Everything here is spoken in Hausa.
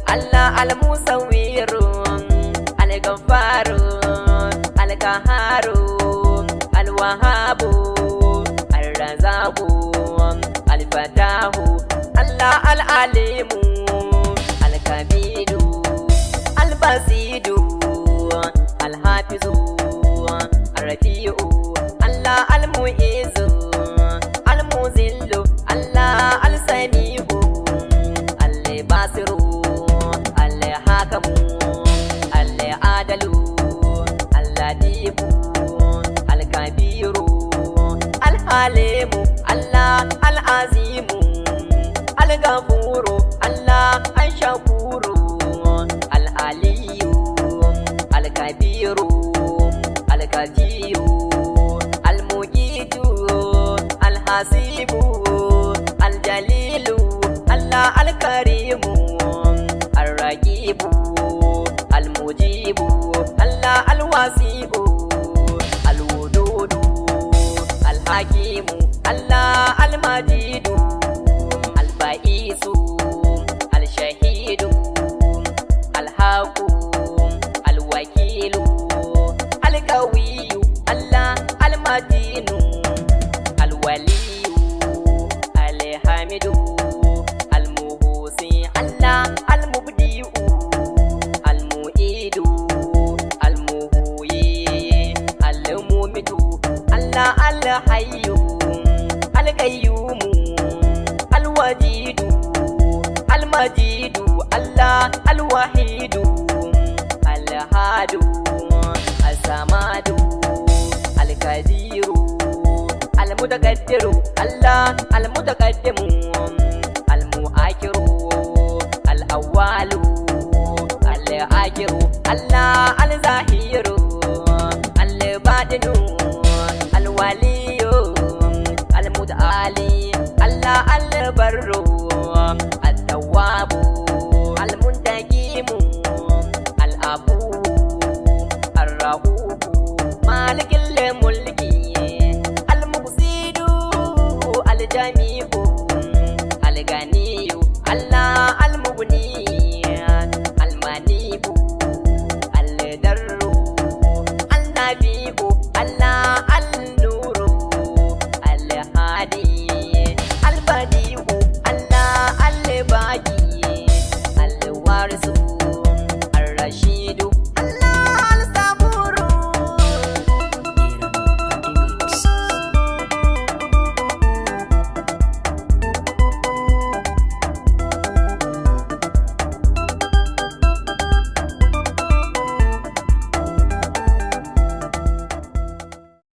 Allah al-Musawwiru al-Ghaffaru al-Qahharu al-Wahhabu al-Razzaqu al-Fatahu Allah al-Alimu al-Kabiru al-Basidu al-Hafizu al-Rafi'u Allah al-Mu'izzu al-Muzillu Allah al-Sami'u al-Basiru al-Adalu al-Latifu al-Kabiru al-Halimu Allah al-Azimu al-Ghafuru Allah al-Shakuru al-Aliyu al-Kabiru al-Kafiyu al-Mujidu al-Hasibu al-Jalilu Allah al-Karimu al-Raqibu al-Mujibu Allah al-Wasi'u al-Wududu al-Hakimu Allah al-Majidu al-Ba'isu al-Shahidu al-Haqu al-Wakilu al-Qawiyu Allah al-Matinu al-Waliyu al-Hamidu al-Muhsi Allah al-Mubdi'u Allah al-Hayyu al-Qayyumu al-Wajidu al-Majidu Allah al-Wahidu al-Hadu as-Samadu al-Qadiru al-Mutaqaddiru Allah al-Mutaqaddimu al-Mu'akhiru al-Awwalu al-Akhiru Allah al-Zahiru al-Batinu al-Waliyu al-Muta'ali Allah al-Barru